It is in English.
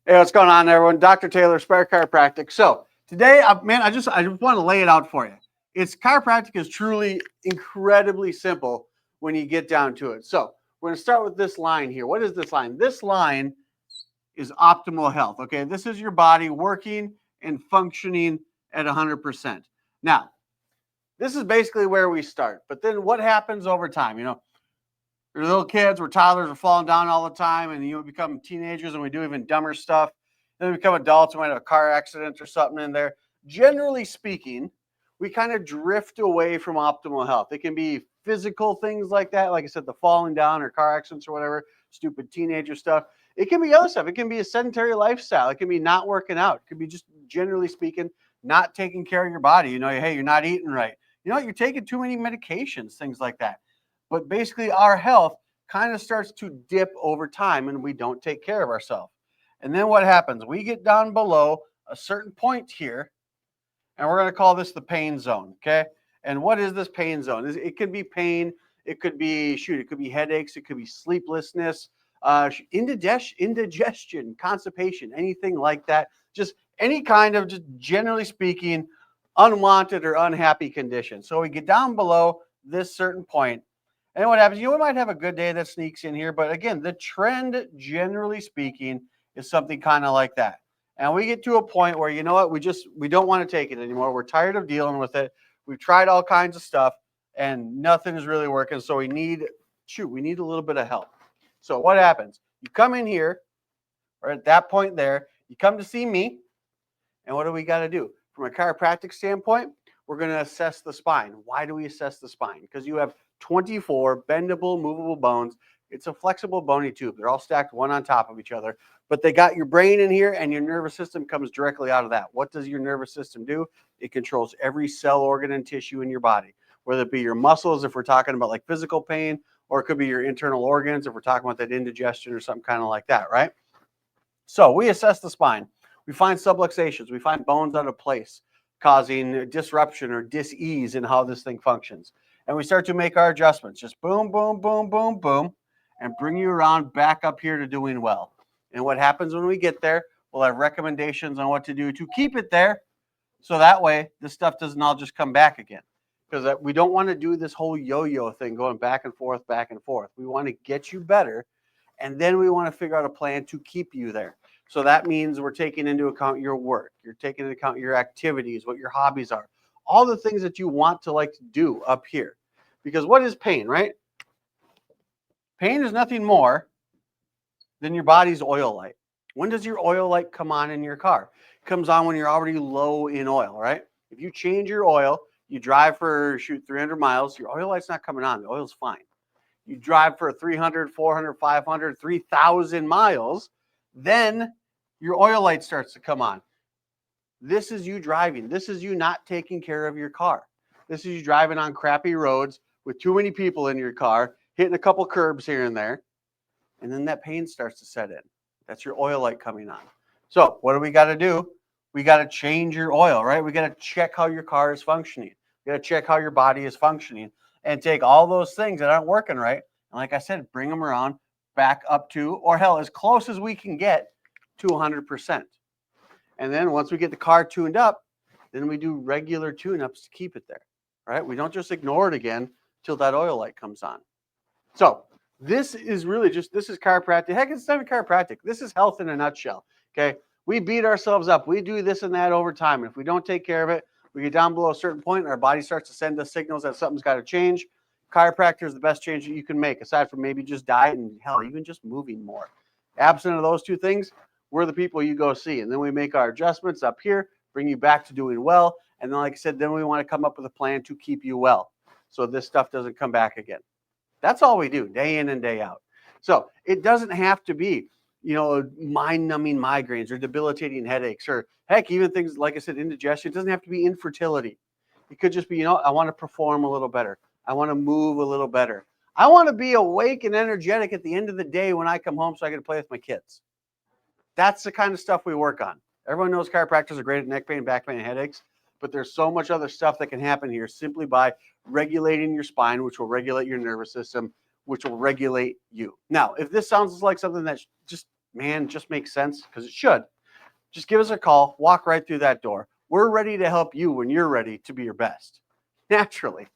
Hey, what's going on, everyone? Dr. Taylor, Aspire Chiropractic. So today, I just want to lay it out for you. Chiropractic is truly incredibly simple when you get down to it. So we're going to start with this line here. What is this line? This line is optimal health. Okay, this is your body working and functioning at 100%. Now, this is basically where we start. But then what happens over time? We're little kids, we're toddlers, we're falling down all the time, and you become teenagers and we do even dumber stuff. Then we become adults, we might have a car accident or something in there. Generally speaking, we kind of drift away from optimal health. It can be physical things like that, like I said, the falling down or car accidents or whatever, stupid teenager stuff. It can be other stuff. It can be a sedentary lifestyle. It can be not working out. It could be just generally speaking, not taking care of your body. Hey, you're not eating right. You're taking too many medications, things like that. But basically, our health kind of starts to dip over time and we don't take care of ourselves. And then what happens? We get down below a certain point here, and we're going to call this the pain zone, okay? And what is this pain zone? It could be pain. It could be, it could be headaches. It could be sleeplessness, indigestion, constipation, anything like that. Just any kind of, just generally speaking, unwanted or unhappy condition. So we get down below this certain point. And what happens, we might have a good day that sneaks in here, but again, the trend, generally speaking, is something kind of like that. And we get to a point where, we don't want to take it anymore. We're tired of dealing with it. We've tried all kinds of stuff and nothing is really working. So we need a little bit of help. So what happens? You come in here, or at that point there, you come to see me. And what do we got to do? From a chiropractic standpoint, we're going to assess the spine. Why do we assess the spine? Because you have 24 bendable, movable bones. It's a flexible bony tube. They're all stacked one on top of each other, but they got your brain in here and your nervous system comes directly out of that. What does your nervous system do? It controls every cell, organ, and tissue in your body, whether it be your muscles, if we're talking about like physical pain, or it could be your internal organs, if we're talking about that indigestion or something kind of like that, right? So we assess the spine. We find subluxations. We find bones out of place, causing disruption or dis-ease in how this thing functions. And we start to make our adjustments. Just boom, boom, boom, boom, boom, and bring you around back up here to doing well. And what happens when we get there, we'll have recommendations on what to do to keep it there. So that way, this stuff doesn't all just come back again. Because we don't want to do this whole yo-yo thing going back and forth, back and forth. We want to get you better. And then we want to figure out a plan to keep you there. So that means we're taking into account your work. You're taking into account your activities, what your hobbies are. All the things that you want to like to do up here. Because what is pain, right? Pain is nothing more than your body's oil light. When does your oil light come on in your car? It comes on when you're already low in oil, right? If you change your oil, you drive for 300 miles, your oil light's not coming on. The oil's fine. You drive for 300, 400, 500, 3,000 miles, then your oil light starts to come on. This is you driving. This is you not taking care of your car. This is you driving on crappy roads with too many people in your car, hitting a couple curbs here and there, and then that pain starts to set in. That's your oil light coming on. So what do we got to do? We got to change your oil, right? We got to check how your car is functioning. We got to check how your body is functioning and take all those things that aren't working right. And like I said, bring them around back up to, or hell, as close as we can get to 100%. And then once we get the car tuned up, then we do regular tune-ups to keep it there, right? We don't just ignore it again till that oil light comes on. So this is really this is chiropractic. Heck, it's not even chiropractic. This is health in a nutshell, okay? We beat ourselves up. We do this and that over time. And if we don't take care of it, we get down below a certain point and our body starts to send us signals that something's got to change. Chiropractor is the best change that you can make, aside from maybe just diet and hell, even just moving more. Absent of those two things, we're the people you go see. And then we make our adjustments up here, bring you back to doing well. And then, like I said, then we want to come up with a plan to keep you well, so this stuff doesn't come back again. That's all we do, day in and day out. So it doesn't have to be, mind-numbing migraines or debilitating headaches, or heck, even things, like I said, indigestion. It doesn't have to be infertility. It could just be, I want to perform a little better. I want to move a little better. I want to be awake and energetic at the end of the day when I come home so I can play with my kids. That's the kind of stuff we work on. Everyone knows chiropractors are great at neck pain, back pain, and headaches, but there's so much other stuff that can happen here simply by regulating your spine, which will regulate your nervous system, which will regulate you. Now, if this sounds like something that just man, it just makes sense, because it should. Just give us a call, walk right through that door. We're ready to help you when you're ready to be your best, naturally.